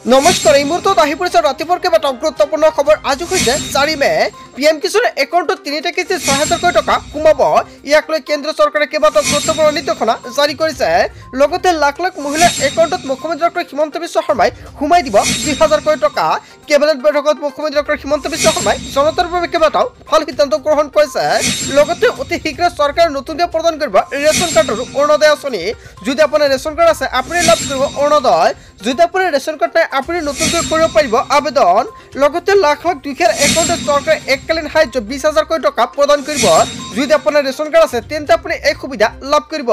নমস্কাৰ এই মুহূৰ্তত আহি পৰিছে ৰাতিপুৱাৰ কেইবাটাও গুৰুত্বপূৰ্ণ খবৰ। আজি হৈছে 4 মে। পিএম কিষাণ একাউণ্টত 3টা কিস্তি 6,000 টকা সোমাব। ইয়াক লৈ কেন্দ্ৰীয় চৰকাৰে কেইবাটাও গুৰুত্বপূৰ্ণ নিৰ্দেশনা জাৰি কৰিছে। লগতে লাখ লাখ মহিলাৰ একাউণ্টত মুখ্যমন্ত্ৰী ডক্টৰ হিমন্ত বিশ্ব শৰ্মাই সোমাই দিব 2,000 টকা। কেবিনেট বৈঠকত মুখ্যমন্ত্ৰী ডক্টৰ হিমন্ত বিশ্ব শৰ্মাই জনতাৰ বাবে কেইবাটাও ভাল সিদ্ধান্ত গ্ৰহণ কৰিছে। লগতে অতি শীঘ্ৰে চৰকাৰে নতুনকৈ প্ৰদান কৰিব ৰেচন কাৰ্ডৰ অৰুণোদয় আঁচনি। যদি আপোনাৰ ৰেচন কাৰ্ড আছে আপুনি লাভ কৰিব অৰুণোদয়। যদি আপোনাৰ ৰেচন কাৰ্ড নাই আপুনি নতুনকৈ কৰিব পাৰিব আবেদন। লগতে লাখ লাখ দুখীয়াৰ একাউণ্টত চৰকাৰে এককালীন সাহায্য 20,000 টকা প্ৰদান কৰিব। যদি আপোনাৰ ৰেচন কাৰ্ড আছে তেন্তে আপুনি এই সুবিধা লাভ কৰিব।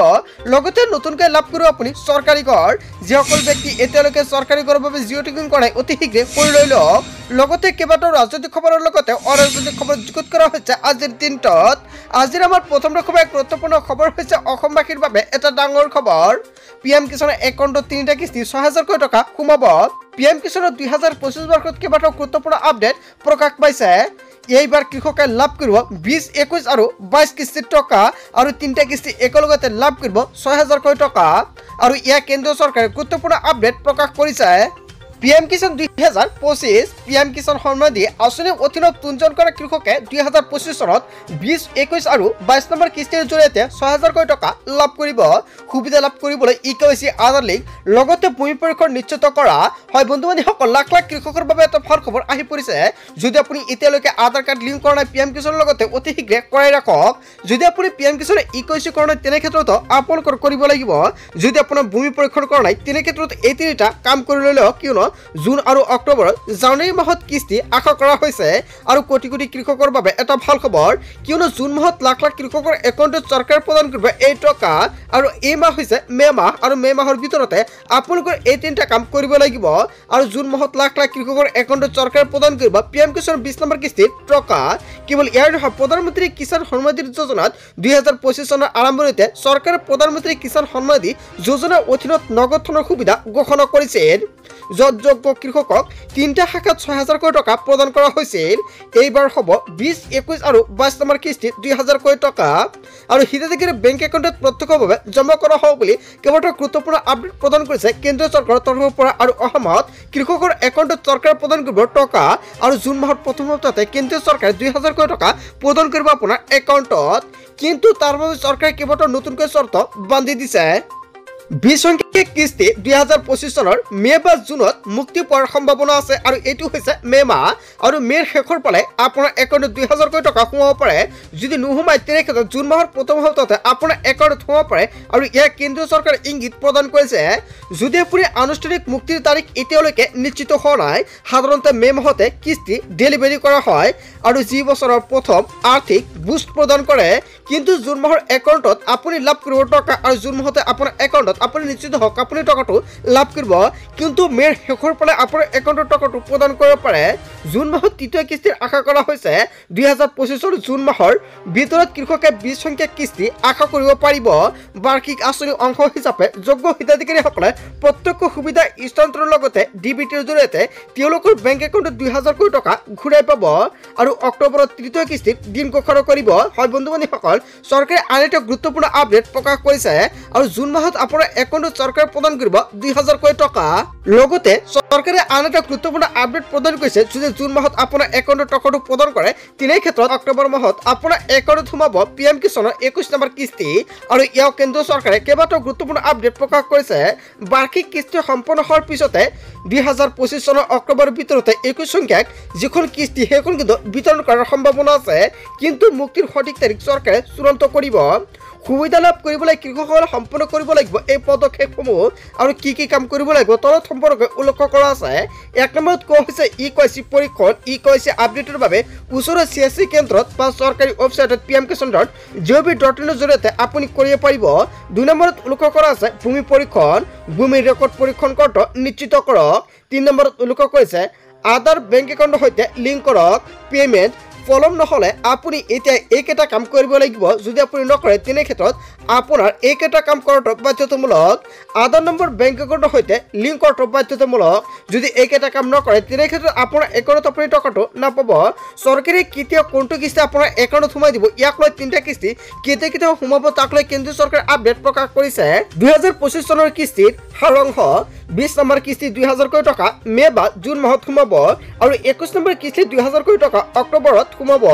লগতে নতুনকৈ লাভ কৰিব আপুনি চৰকাৰী ঘৰ। যিসকল ব্যক্তি এতিয়ালৈকে চৰকাৰী ঘৰৰ বাবে জিঅ' টেকিং কৰা নাই অতি শীঘ্ৰে কৰি লৈ লওক। লগতে কেইবাটাও ৰাজনৈতিক খবৰৰ লগতে অৰাজনৈতিক খবৰ যুগুত কৰা হৈছে আজিৰ দিনটোত। আজিৰ আমাৰ প্ৰথম খবৰ এক গুৰুত্বপূৰ্ণ খবৰ হৈছে অসমবাসীৰ বাবে এটা ডাঙৰ খবৰ। পিএম কিষাণৰ একাউণ্টত 3টা কিস্তি 6,000 টকা সোমাব। পিএম কিষাণৰ 2025 বৰ্ষত কেইবাটাও গুৰুত্বপূৰ্ণ আপডেট প্ৰকাশ পাইছে। এইবাৰ কৃষকে লাভ কৰিব 20, 21 আৰু 22 কিস্তিৰ টকা আৰু 3টা কিস্তি একেলগতে লাভ কৰিব 6,000 টকা। আৰু ইয়াক কেন্দ্ৰীয় চৰকাৰে গুৰুত্বপূৰ্ণ আপডেট প্ৰকাশ কৰিছে। পিএম কিষাণ 2025 পিএম কিষাণ সন্মানিধি আঁচনিৰ অধীনত পঞ্জীয়ন কৰা কৃষকে 2025 চনত 20, 21 আৰু 22 নম্বৰ কিস্তিৰ জৰিয়তে 6,000 টকা লাভ কৰিব। সুবিধা লাভ কৰিবলৈ ইকেৱাইচি আধাৰ লিংক লগতে ভূমি পৰীক্ষণ নিশ্চিত কৰা হয়। বন্ধু বান্ধৱীসকল লাখ লাখ কৃষকৰ বাবে এটা ভাল খবৰ আহি পৰিছে। যদি আপুনি এতিয়ালৈকে আধাৰ কাৰ্ড লিংক কৰা নাই পিএম কিষাণৰ লগতে অতি শীঘ্ৰে কৰাই ৰাখক। যদি আপুনি পিএম কিষাণৰ ইকেৱাইচি কৰা নাই তেনে ক্ষেত্ৰত আপোনালোকৰ কৰিব লাগিব। যদি আপোনাৰ ভূমি পৰীক্ষণ কৰা নাই তেনে ক্ষেত্ৰত এই 3টা কাম কৰি লৈ লওক, কিয়নো জুন আৰু অক্টোবৰত জানুৱাৰী মাহত কিস্তি আশা কৰা হৈছে। আৰু কোটি কোটি কৃষকৰ বাবে এটা ভাল খবৰ, কিয়নো জুন মাহত লাখ লাখ কৃষকৰ একাউণ্টত চৰকাৰে প্ৰদান কৰিব এই টকা। আৰু এই মাহ হৈছে মে মাহ আৰু মে মাহৰ ভিতৰতে আপোনালোকৰ এই 3টা কাম কৰিব লাগিব। আৰু জুন মাহত লাখ লাখ কৃষকৰ একাউণ্টত চৰকাৰে প্ৰদান কৰিব পিএম কিষাণ 20 নম্বৰ কিস্তিৰ টকা। কেৱল ইয়াৰ নহয়, প্ৰধানমন্ত্ৰী কিষাণ সন্মানিধি যোজনাত 2025 চনৰ আৰম্ভণিতে চৰকাৰে প্ৰধানমন্ত্ৰী কিষাণ সন্মানিধি যোজনাৰ অধীনত নগদ ধনৰ সুবিধা ঘোষণা কৰিছিল, য'ত যোগ্য কৃষকক 3টা শাখাত 6,000 টকা প্ৰদান কৰা হৈছিল। এইবাৰ হ'ব 20, 21 আৰু 22 নম্বৰ কিস্তি 2,000 টকা। আৰু হিতাধিকাৰী বেংক একাউণ্টত প্ৰত্যক্ষভাৱে জমা কৰা হ'ব বুলি কেইবাটাও গুৰুত্বপূৰ্ণ আপডেট প্ৰদান কৰিছে কেন্দ্ৰীয় চৰকাৰৰ তৰফৰ পৰা। আৰু অহা মাহত কৃষকৰ একাউণ্টত চৰকাৰে প্ৰদান কৰিব টকা। আৰু জুন মাহৰ প্ৰথম সপ্তাহতে কেন্দ্ৰীয় চৰকাৰে 2,000 টকা প্ৰদান কৰিব আপোনাৰ একাউণ্টত। কিন্তু তাৰ বাবে চৰকাৰে কেইবাটাও নতুনকৈ চৰ্ত বান্ধি দিছে। 20 সংখ্যক কিস্তি 2025 চনৰ মে বা জুনত মুক্তি পোৱাৰ সম্ভাৱনা আছে। আৰু এইটো হৈছে মে মাহ। আৰু মেৰ শেষৰ ফালে আপোনাৰ একাউণ্টত 2,000 টকা সোমাব পাৰে। যদি নোসোমায় তেনে ক্ষেত্ৰত জুন মাহৰ প্ৰথম সপ্তাহতে আপোনাৰ একাউণ্টত সোমাব পাৰে। আৰু ইয়াক কেন্দ্ৰীয় চৰকাৰে ইংগিত প্ৰদান কৰিছে। যদি আপুনি আনুষ্ঠানিক মুক্তিৰ তাৰিখ এতিয়ালৈকে নিশ্চিত হোৱা নাই, সাধাৰণতে মে মাহতে কিস্তি ডেলিভাৰী কৰা হয় আৰু যি বছৰৰ প্ৰথম আৰ্থিক বুষ্ট প্ৰদান কৰে। কিন্তু জুন মাহৰ একাউণ্টত আপুনি লাভ কৰিব টকা। আৰু জুন মাহতে আপোনাৰ একাউণ্টত আপুনি নিশ্চিত হওক আপুনি টকাটো লাভ কৰিব। কিন্তু মেৰ শেষৰ ফালে আপোনাৰ একাউণ্টৰ টকাটো প্ৰদান কৰিব পাৰে। জুন মাহত 3টা কিস্তিৰ আশা কৰা হৈছে। 2025 জুন মাহৰ ভিতৰত কৃষকে 20 সংখ্যক কিস্তি আশা কৰিব পাৰিব। বাৰ্ষিক আঁচনিৰ অংশ হিচাপে যোগ্য হিতাধিকাৰীসকলে প্ৰত্যক্ষ সুবিধা স্থানান্তৰৰ লগতে ডিবিটিৰ জৰিয়তে তেওঁলোকৰ বেংক একাউণ্টত 2,000 টকা ঘূৰাই পাব। আৰু অক্টোবৰত 3টা কিস্তিৰ দিন ঘোষণা কৰিব। হয় বন্ধু বান্ধৱীসকল, চৰকাৰে আন এটা গুৰুত্বপূৰ্ণ আপডেট প্ৰকাশ কৰিছে। আৰু জুন মাহত আপোনাৰ একাউণ্টত চৰকাৰে প্ৰদান কৰিব 2,000 টকা। লগতে চৰকাৰে আন এটা গুৰুত্বপূৰ্ণ আপডেট প্ৰদান কৰিছে। যদি জুন মাহত আপোনাৰ একাউণ্টত টকাটো প্ৰদান কৰে তেনে ক্ষেত্ৰত অক্টোবৰ মাহত আপোনাৰ একাউণ্টত সোমাব পিএম কিষাণৰ 21 নম্বৰ কিস্তি। আৰু ইয়াক কেন্দ্ৰীয় চৰকাৰে কেইবাটাও গুৰুত্বপূৰ্ণ আপডেট প্ৰকাশ কৰিছে। বাৰ্ষিক কিস্তি সম্পন্ন হোৱাৰ পিছতে 2025 চনৰ অক্টোবৰৰ ভিতৰতে 21 সংখ্যক যিখন কিস্তি সেইখন কিন্তু বিতৰণ কৰাৰ সম্ভাৱনা আছে। কিন্তু মুক্তিৰ সঠিক তাৰিখ চৰকাৰে চূড়ান্ত কৰিব। সুবিধা লাভ কৰিবলৈ কৃষকসকলে সম্পূৰ্ণ কৰিব লাগিব এই পদক্ষেপসমূহ। আৰু কি কি কাম কৰিব লাগিব তলত সম্পৰ্কে উল্লেখ কৰা আছে। 1 নম্বৰত কোৱা হৈছে ইকেৱাইচি পৰীক্ষণ। ইকেৱাইচি আপডেটৰ বাবে ওচৰৰ CSC কেন্দ্ৰত বা চৰকাৰী ৱেবছাইটত pmkisan.gov.in জৰিয়তে আপুনি কৰিব পাৰিব। 2 নম্বৰত উল্লেখ কৰা আছে ভূমি পৰীক্ষণ। ভূমিৰ ৰেকৰ্ড পৰীক্ষণ কৰাটো নিশ্চিত কৰক। 3 নম্বৰত উল্লেখ কৰিছে আধাৰ বেংক একাউণ্টৰ সৈতে লিংক কৰক। পেমেণ্ট পলম নহ'লে আপুনি এতিয়া এইকেইটা কাম কৰিব লাগিব। যদি আপুনি নকৰে তেনে ক্ষেত্ৰত আপোনাৰ এইকেইটা কাম কৰাটো বাধ্যতামূলক। আধাৰ নম্বৰ বেংক একাউণ্টৰ সৈতে লিংক কৰাটো বাধ্যতামূলক। যদি এইকেইটা কাম নকৰে তেনে ক্ষেত্ৰত আপোনাৰ একাউণ্টত আপুনি টকাটো নাপাব। চৰকাৰে কেতিয়া কোনটো কিস্তি আপোনাৰ একাউণ্টত সোমাই দিব, ইয়াক লৈ 3টা কিস্তি কেতিয়া সোমাব তাক লৈ কেন্দ্ৰীয় চৰকাৰে আপডেট প্ৰকাশ কৰিছে। 2025 চনৰ কিস্তিৰ সাৰাংশ 20 নম্বৰ কিস্তি 2000 কোটি টকা মে বা জুন মাহত সোমাব আৰু 21 নম্বৰ কিস্তি 2000 কোটি টকা অক্টোবৰত সোমাব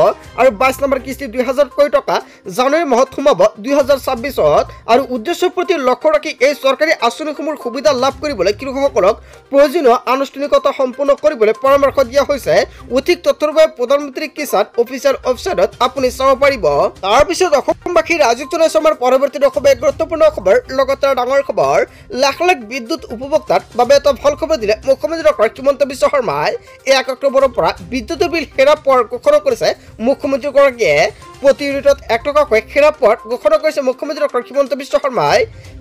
আৰু 22 নম্বৰ কিস্তি 2000 কোটি টকা জানুৱাৰী মাহত সোমাব 2026ত। আৰু উদ্দেশ্যৰ প্ৰতি লক্ষ্য ৰাখি এই চৰকাৰী আঁচনিসমূহৰ সুবিধা লাভ কৰিবলৈ কৃষকসকলক প্ৰয়োজনীয় আনুষ্ঠানিকতা সম্পূৰ্ণ কৰিবলৈ পৰামৰ্শ দিয়া হৈছে। অধিক তথ্যৰ বাবে প্ৰধানমন্ত্ৰী কিষাণ অফিচিয়েল ৱেবছাইটত আপুনি চাব পাৰিব। তাৰপিছত অসমবাসী ৰাজীৱ জনাইছে আমাৰ পৰৱৰ্তী এক গুৰুত্বপূৰ্ণ খবৰ, লগতে ডাঙৰ খবৰ। লাখ লাখ বিদ্যুৎ উপভোক্তাৰ বাবে এটা ভাল খবৰ দিলে মুখ্যমন্ত্ৰী ডক্টৰ হিমন্ত বিশ্ব শৰ্মাই। 1 অক্টোবৰৰ পৰা বিদ্যুতৰ বিল হেৰা পোৱাৰ ঘোষণা কৰিছে মুখ্যমন্ত্ৰীগৰাকীয়ে। প্ৰতি ইউনিটত 1 টকাকৈ হেৰা পোৱাৰ ঘোষণা কৰিছে মুখ্যমন্ত্ৰী ডক্টৰ হিমন্ত বিশ্ব শৰ্মাই।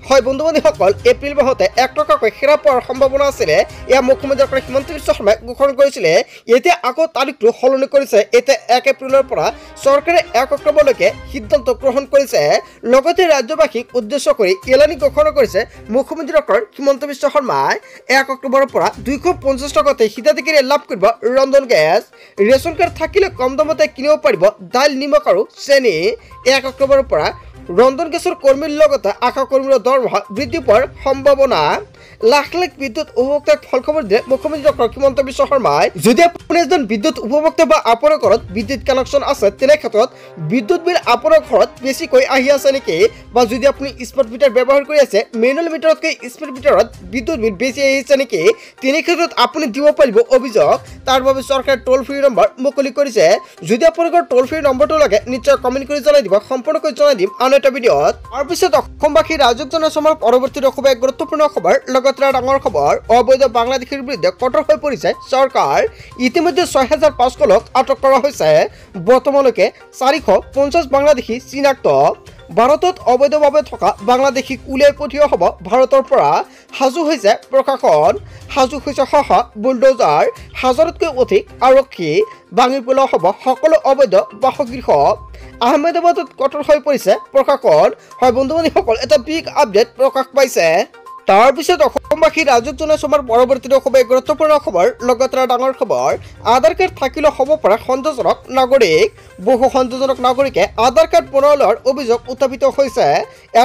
হয় বন্ধু-বান্ধৱীসকল, এপ্ৰিল মাহতে 1 টকাকৈ হেৰা পোৱাৰ সম্ভাৱনা আছিলে। এয়া মুখ্যমন্ত্ৰী ডক্টৰ হিমন্ত বিশ্ব শৰ্মাই ঘোষণা কৰিছিলে। এতিয়া আকৌ তাৰিখটো সলনি কৰিছে। এতিয়া 1 এপ্ৰিলৰ পৰা চৰকাৰে 1 অক্টোবৰলৈকে সিদ্ধান্ত গ্ৰহণ কৰিছে। লগতে ৰাজ্যবাসীক উদ্দেশ্য কৰি এলানি ঘোষণা কৰিছে মুখ্যমন্ত্ৰী ডক্টৰ হিমন্ত বিশ্ব শৰ্মাই। 1 অক্টোবৰৰ পৰা 250 টকাতে হিতাধিকাৰীয়ে লাভ কৰিব ৰন্ধন গেছ। ৰেচন কাৰ্ড থাকিলে কম দামতে কিনিব পাৰিব দাইল, নিমখ আৰু চেনি। 1 অক্টোবৰৰ পৰা ৰন্ধন গেছৰ কৰ্মীৰ লগতে আশা কৰ্মীৰ দৰমহা বৃদ্ধি পোৱাৰ সম্ভাৱনা। লাখ লাখ বিদ্যুৎ উপভোক্তাক ফল খবৰ দিয়ে মুখ্যমন্ত্ৰী ডক্টৰ হিমন্ত বিশ্ব শৰ্মাই। যদি আপুনি এজন বিদ্যুৎ উপভোক্তা বা আপোনাৰ ঘৰত বিদ্যুৎ কানেকশ্যন আছে তেনে ক্ষেত্ৰত বিদ্যুৎ বিল আপোনাৰ ঘৰত বেছিকৈ আহি আছে নেকি, বা যদি আপুনি স্মাৰ্ট মিটাৰ ব্যৱহাৰ কৰি আছে মেনুৱেল মিটাৰতকৈ স্মাৰ্ট মিটাৰত বিদ্যুৎ বিল বেছি আহিছে নেকি, তেনে ক্ষেত্ৰত আপুনি দিব পাৰিব অভিযোগ। তাৰ বাবে চৰকাৰে টোল ফ্ৰী নম্বৰ মুকলি কৰিছে। যদি আপোনালোকৰ টোল ফ্ৰী নম্বৰটো লাগে নিশ্চয় কমেণ্ট কৰি জনাই দিব, সম্পূৰ্ণকৈ জনাই দিম আন এটা ভিডিঅ'ত। তাৰপিছত অসমবাসী ৰাজীৱ জনাইছে পৰৱৰ্তী এক গুৰুত্বপূৰ্ণ খবৰ, লগতে ডাঙৰ খবৰ। অবৈধ বাংলাদেশীৰ বিৰুদ্ধে কঠোৰ হৈ পৰিছে চৰকাৰ। ইতিমধ্যে 6500 লোক আটক কৰা হৈছে। বৰ্তমানলৈকে 450 বাংলাদেশী চিনাক্ত। ভাৰতত অবৈধভাৱে থকা বাংলাদেশীক উলিয়াই পঠিওৱা হ'ব ভাৰতৰ পৰা। সাজু হৈছে প্ৰশাসন, সাজু হৈছে বুলডোজাৰ, 1000তকৈ অধিক আৰক্ষী। ভাঙি পেলোৱা হ'ব সকলো অবৈধ বাসগৃহ। আহমেদাবাদত কঠোৰ হৈ পৰিছে প্ৰশাসন। হয় বন্ধু-বান্ধৱীসকল, এটা বিগ আপডেট প্ৰকাশ পাইছে। তাৰপিছত অসমবাসী ৰাজীৱ জনাইছে পৰৱৰ্তী এক গুৰুত্বপূৰ্ণ খবৰ, লগতে ডাঙৰ খবৰ। আধাৰ কাৰ্ড থাকিলেও হ'ব পাৰে সন্দেহজনক নাগৰিক। বহু সন্দেহজনক নাগৰিকে আধাৰ কাৰ্ড বনাই লোৱাৰ অভিযোগ উত্থাপিত হৈছে।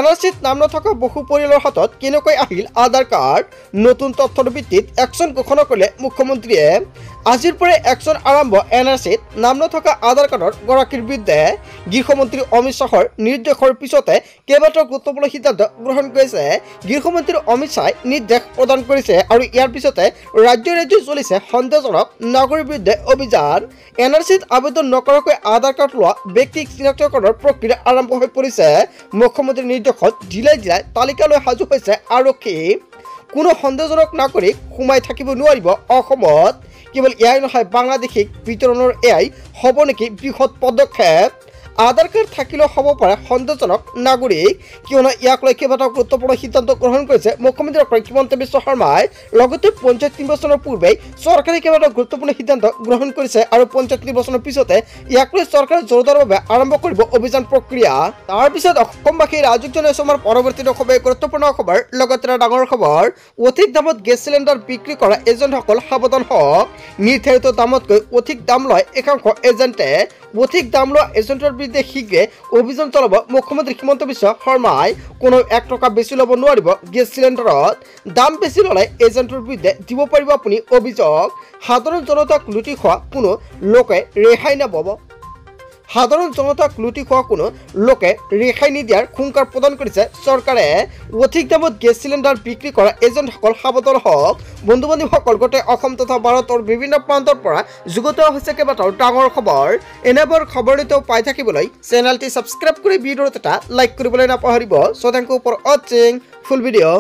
NRCত নাম নথকা বহু পৰিয়ালৰ হাতত কেনেকৈ আহিল আধাৰ কাৰ্ড, নতুন তথ্যৰ ভিত্তিত একশ্যন ঘোষণা কৰিলে মুখ্যমন্ত্ৰীয়ে। আজিৰ পৰাই একশ্যন আৰম্ভ NRCত নাম নথকা আধাৰ কাৰ্ডৰ গৰাকীৰ বিৰুদ্ধে। গৃহমন্ত্ৰী অমিত শ্বাহৰ নিৰ্দেশৰ পিছতে কেইবাটাও গুৰুত্বপূৰ্ণ সিদ্ধান্ত গ্ৰহণ কৰিছে। গৃহমন্ত্ৰী অমিত শ্বাহে নিৰ্দেশ প্ৰদান কৰিছে আৰু ইয়াৰ পিছতে ৰাজ্যে চলিছে সন্দেহজনক নাগৰিকৰ বিৰুদ্ধে অভিযান। NRCত আবেদন নকৰাকৈ আধাৰ কাৰ্ড লোৱা ব্যক্তিক চিনাক্তকৰণৰ প্ৰক্ৰিয়া আৰম্ভ হৈ পৰিছে। মুখ্যমন্ত্ৰীৰ নিৰ্দেশত জিলাই জিলাই তালিকালৈ সাজু হৈছে আৰক্ষী। কোনো সন্দেহজনক নাগৰিক সোমাই থাকিব নোৱাৰিব অসমত। কেৱল এয়াই নহয়, বাংলাদেশীক বিতৰণৰ এয়াই হ'ব নেকি বৃহৎ পদক্ষেপ। আধাৰ কাৰ্ড থাকিলেও হ'ব পাৰে সন্দেহজনক নাগৰিক, কিয়নো ইয়াক লৈ কেইবাটাও গুৰুত্বপূৰ্ণ সিদ্ধান্ত গ্ৰহণ কৰিছে মুখ্যমন্ত্ৰী ডক্টৰ হিমন্ত বিশ্ব শৰ্মাই। লগতে পঞ্চায়ত নিৰ্বাচনৰ পূৰ্বেই চৰকাৰে কেইবাটাও গুৰুত্বপূৰ্ণ সিদ্ধান্ত গ্ৰহণ কৰিছে আৰু পঞ্চায়ত নিৰ্বাচনৰ পিছতে ইয়াক লৈ চৰকাৰে জোৰদাৰভাৱে আৰম্ভ কৰিব অভিযান প্ৰক্ৰিয়া। তাৰপিছত অসমবাসী ৰাজীৱ জনাইছে পৰৱৰ্তী এক গুৰুত্বপূৰ্ণ খবৰ, লগতে ডাঙৰ খবৰ। অধিক দামত গেছ চিলিণ্ডাৰ বিক্ৰী কৰা এজেণ্টসকল সাৱধান হওক। নিৰ্ধাৰিত দামতকৈ অধিক দাম লয় একাংশ এজেণ্টে। অধিক দাম লোৱা এজেণ্টৰ বিৰুদ্ধে শীঘ্ৰে অভিযান চলাব মুখ্যমন্ত্ৰী হিমন্ত বিশ্ব শৰ্মাই। কোনো 1 টকা বেছি ল'ব নোৱাৰিব গেছ চিলিণ্ডাৰত। দাম বেছি ল'লে এজেণ্টৰ বিৰুদ্ধে দিব পাৰিব আপুনি অভিযোগ। সাধাৰণ জনতাক লুটি খোৱা কোনো লোকে ৰেহাই নাপাব। সাধাৰণ জনতাক লুটি খোৱা কোনো লোকে ৰেহাই নিদিয়াৰ হুংকাৰ প্ৰদান কৰিছে চৰকাৰে। অধিক দামত গেছ চিলিণ্ডাৰ বিক্ৰী কৰা এজেণ্টসকল সাৱধান হওক। বন্ধু-বান্ধৱীসকল, গোটেই অসম তথা ভাৰতৰ বিভিন্ন প্ৰান্তৰ পৰা যুগুত হৈছে কেইবাটাও ডাঙৰ খবৰ। এনেবোৰ খবৰ নিতৌ পাই থাকিবলৈ চেনেলটি ছাবস্ক্ৰাইব কৰি ভিডিঅ'ত এটা লাইক কৰিবলৈ নাপাহৰিব। চ' থেংক ইউ ফৰ ৱাচিং ফুল ভিডিঅ'।